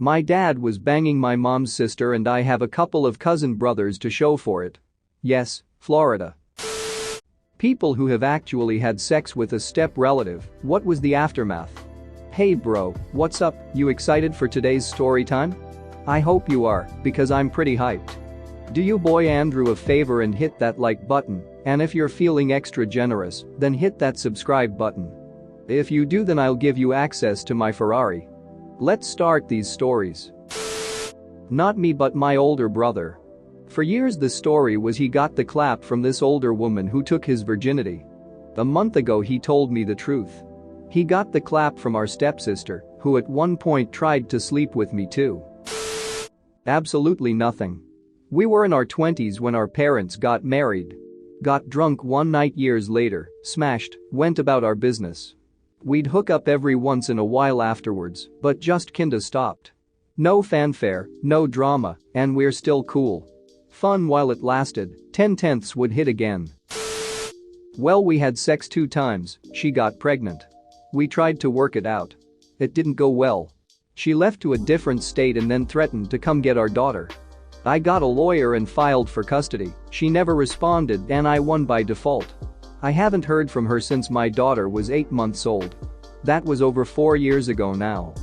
My dad was banging my mom's sister and I have a couple of cousin brothers to show for it. Yes, Florida. People who have actually had sex with a step relative, what was the aftermath? Hey bro, what's up, you excited for today's story time? I hope you are, because I'm pretty hyped. Do you boy Andrew a favor and hit that like button, and if you're feeling extra generous, then hit that subscribe button. If you do, then I'll give you access to my Ferrari. Let's start these stories. Not me but my older brother. For years the story was he got the clap from this older woman who took his virginity. A month ago he told me the truth. He got the clap from our stepsister, who at one point tried to sleep with me too. Absolutely nothing. We were in our 20s when our parents got married. Got drunk one night years later, smashed, went about our business. We'd hook up every once in a while afterwards, but just kinda stopped. No fanfare, no drama, and we're still cool. Fun while it lasted, 10/10ths would hit again. Well, we had sex 2 times, she got pregnant. We tried to work it out. It didn't go well. She left to a different state and then threatened to come get our daughter. I got a lawyer and filed for custody, she never responded and I won by default. I haven't heard from her since my daughter was 8 months old. That was over 4 years ago now.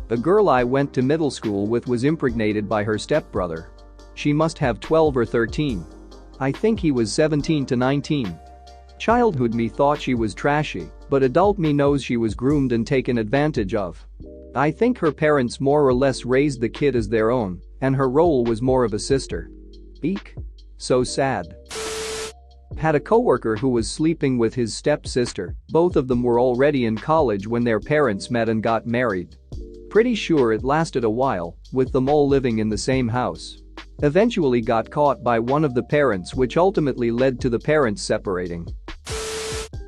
A girl I went to middle school with was impregnated by her stepbrother. She must have 12 or 13. I think he was 17 to 19. Childhood me thought she was trashy, but adult me knows she was groomed and taken advantage of. I think her parents more or less raised the kid as their own, and her role was more of a sister. Eek. So sad. Had a coworker who was sleeping with his stepsister, both of them were already in college when their parents met and got married. Pretty sure it lasted a while, with them all living in the same house. Eventually got caught by one of the parents, which ultimately led to the parents separating.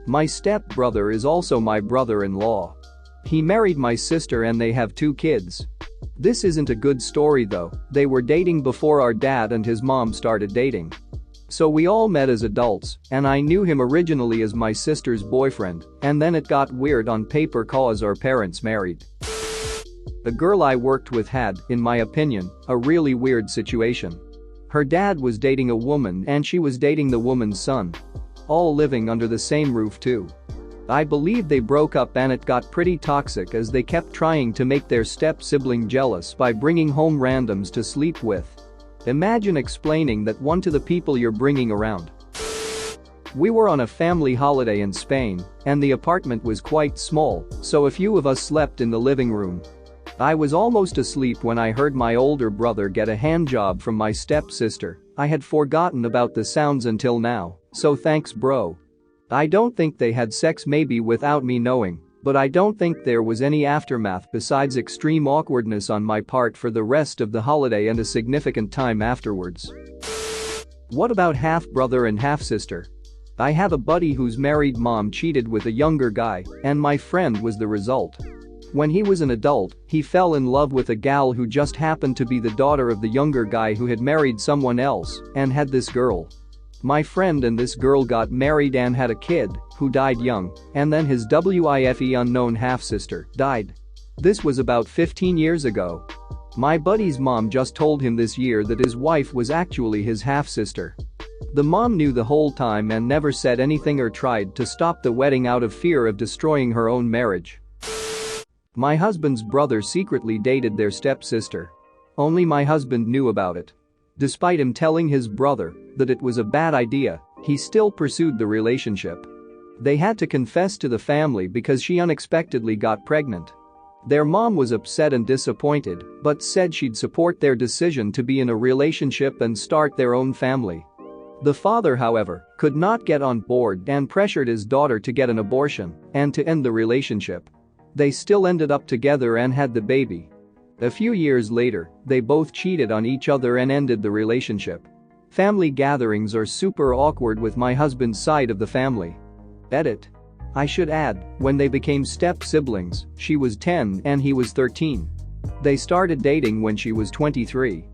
My stepbrother is also my brother-in-law. He married my sister and they have 2 kids. This isn't a good story though, they were dating before our dad and his mom started dating. So we all met as adults, and I knew him originally as my sister's boyfriend, and then it got weird on paper cause our parents married. The girl I worked with had, in my opinion, a really weird situation. Her dad was dating a woman and she was dating the woman's son. All living under the same roof too. I believe they broke up and it got pretty toxic as they kept trying to make their step-sibling jealous by bringing home randoms to sleep with. Imagine explaining that one to the people you're bringing around. We were on a family holiday in Spain, and the apartment was quite small, so a few of us slept in the living room. I was almost asleep when I heard my older brother get a handjob from my stepsister. I had forgotten about the sounds until now, so thanks bro. I don't think they had sex, maybe without me knowing, but I don't think there was any aftermath besides extreme awkwardness on my part for the rest of the holiday and a significant time afterwards. What about half-brother and half-sister? I have a buddy whose married mom cheated with a younger guy, and my friend was the result. When he was an adult, he fell in love with a gal who just happened to be the daughter of the younger guy who had married someone else and had this girl. My friend and this girl got married and had a kid, who died young, and then his WIFE unknown half-sister died. This was about 15 years ago. My buddy's mom just told him this year that his wife was actually his half-sister. The mom knew the whole time and never said anything or tried to stop the wedding out of fear of destroying her own marriage. My husband's brother secretly dated their stepsister. Only my husband knew about it. Despite him telling his brother that it was a bad idea, he still pursued the relationship. They had to confess to the family because she unexpectedly got pregnant. Their mom was upset and disappointed, but said she'd support their decision to be in a relationship and start their own family. The father, however, could not get on board and pressured his daughter to get an abortion and to end the relationship. They still ended up together and had the baby. A few years later, they both cheated on each other and ended the relationship. Family gatherings are super awkward with my husband's side of the family. Edit. I should add, when they became step-siblings, she was 10 and he was 13. They started dating when she was 23.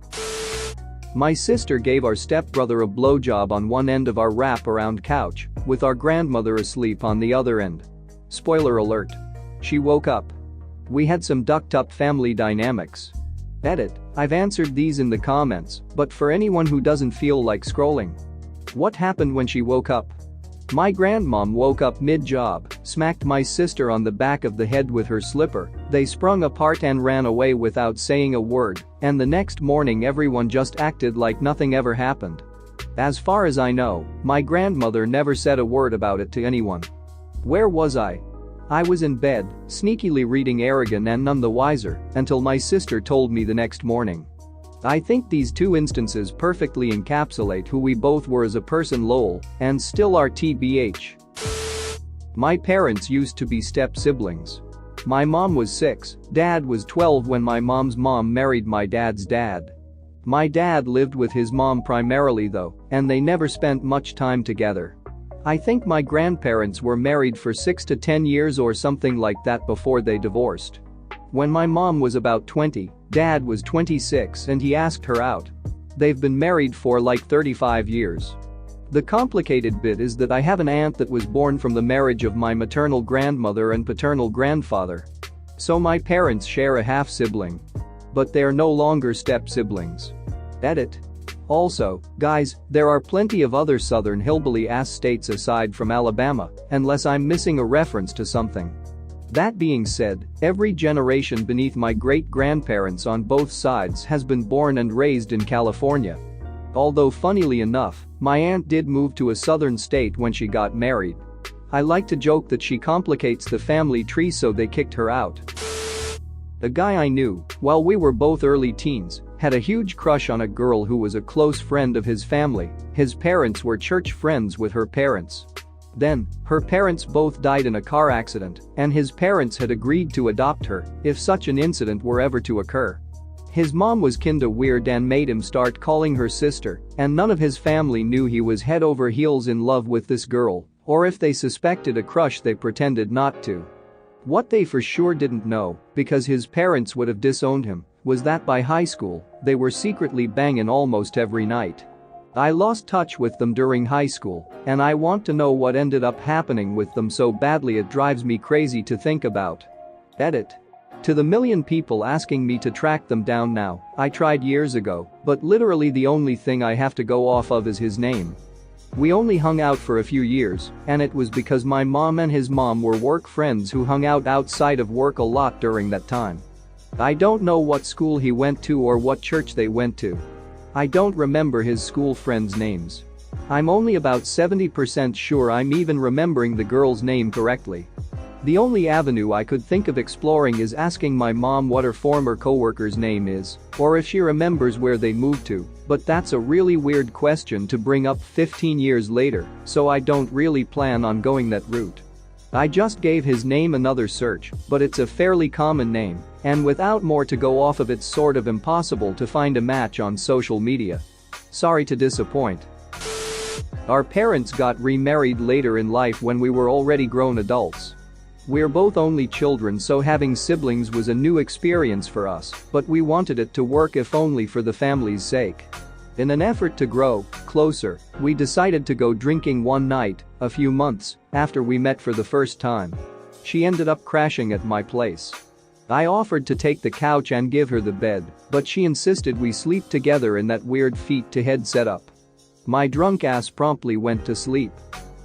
My sister gave our stepbrother a blowjob on one end of our wrap-around couch, with our grandmother asleep on the other end. Spoiler alert. She woke up. We had some ducked-up family dynamics. Edit. I've answered these in the comments, but for anyone who doesn't feel like scrolling. What happened when she woke up? My grandmom woke up mid-job, smacked my sister on the back of the head with her slipper, they sprung apart and ran away without saying a word, and the next morning everyone just acted like nothing ever happened. As far as I know, my grandmother never said a word about it to anyone. Where was I? I was in bed, sneakily reading Aragon and none the wiser, until my sister told me the next morning. I think these two instances perfectly encapsulate who we both were as a person lol, and still are tbh. My parents used to be step-siblings. My mom was 6, dad was 12 when my mom's mom married my dad's dad. My dad lived with his mom primarily though, and they never spent much time together. I think my grandparents were married for 6 to 10 years or something like that before they divorced. When my mom was about 20, dad was 26 and he asked her out. They've been married for like 35 years. The complicated bit is that I have an aunt that was born from the marriage of my maternal grandmother and paternal grandfather. So my parents share a half-sibling. But they're no longer step-siblings. Edit. Also, guys, there are plenty of other southern hillbilly-ass states aside from Alabama, unless I'm missing a reference to something. That being said, every generation beneath my great-grandparents on both sides has been born and raised in California. Although funnily enough, my aunt did move to a southern state when she got married. I like to joke that she complicates the family tree so they kicked her out. A guy I knew, while we were both early teens, had a huge crush on a girl who was a close friend of his family. His parents were church friends with her parents. Then, her parents both died in a car accident, and his parents had agreed to adopt her if such an incident were ever to occur. His mom was kinda weird and made him start calling her sister, and none of his family knew he was head over heels in love with this girl, or if they suspected a crush they pretended not to. What they for sure didn't know, because his parents would have disowned him, was that by high school, they were secretly banging almost every night. I lost touch with them during high school, and I want to know what ended up happening with them so badly it drives me crazy to think about. Edit. To the million people asking me to track them down now, I tried years ago, but literally the only thing I have to go off of is his name. We only hung out for a few years, and it was because my mom and his mom were work friends who hung out outside of work a lot during that time. I don't know what school he went to or what church they went to. I don't remember his school friends' names. I'm only about 70% sure I'm even remembering the girl's name correctly. The only avenue I could think of exploring is asking my mom what her former coworker's name is, or if she remembers where they moved to, but that's a really weird question to bring up 15 years later, so I don't really plan on going that route. I just gave his name another search, but it's a fairly common name, and without more to go off of it's sort of impossible to find a match on social media. Sorry to disappoint. Our parents got remarried later in life when we were already grown adults. We're both only children, so having siblings was a new experience for us, but we wanted it to work if only for the family's sake. In an effort to grow closer, we decided to go drinking one night, a few months after we met for the first time. She ended up crashing at my place. I offered to take the couch and give her the bed, but she insisted we sleep together in that weird feet-to-head setup. My drunk ass promptly went to sleep.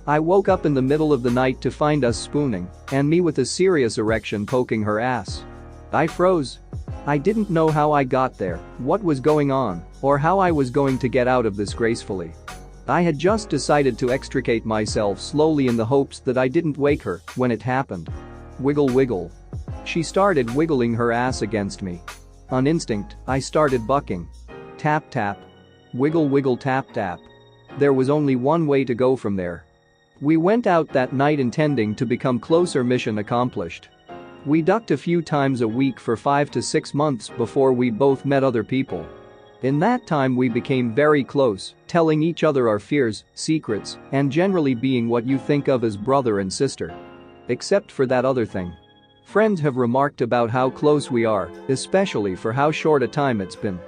I woke up in the middle of the night to find us spooning, and me with a serious erection poking her ass. I froze. I didn't know how I got there, what was going on, or how I was going to get out of this gracefully. I had just decided to extricate myself slowly in the hopes that I didn't wake her when it happened. Wiggle wiggle. She started wiggling her ass against me. On instinct, I started bucking. Tap tap. Wiggle wiggle tap tap. There was only one way to go from there. We went out that night intending to become closer, mission accomplished. We ducked a few times a week for 5 to 6 months before we both met other people. In that time we became very close, telling each other our fears, secrets, and generally being what you think of as brother and sister. Except for that other thing. Friends have remarked about how close we are, especially for how short a time it's been.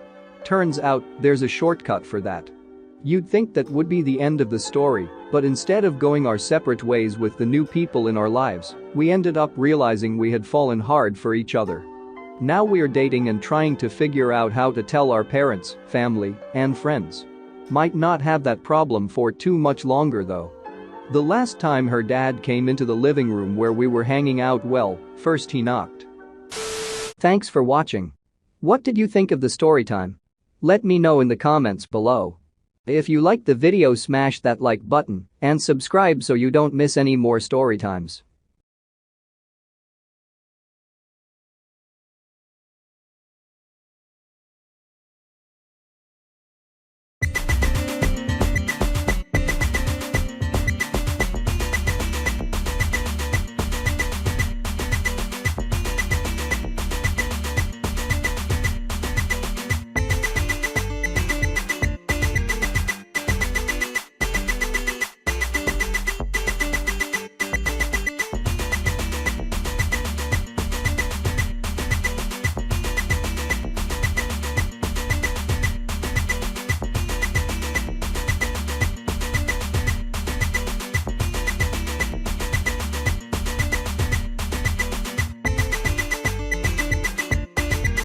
Turns out, there's a shortcut for that. You'd think that would be the end of the story, but instead of going our separate ways with the new people in our lives, we ended up realizing we had fallen hard for each other. Now we're dating and trying to figure out how to tell our parents, family, and friends. Might not have that problem for too much longer though. The last time her dad came into the living room where we were hanging out, well, first he knocked. Thanks for watching. What did you think of the story time? Let me know in the comments below. If you liked the video, smash that like button and subscribe so you don't miss any more story times.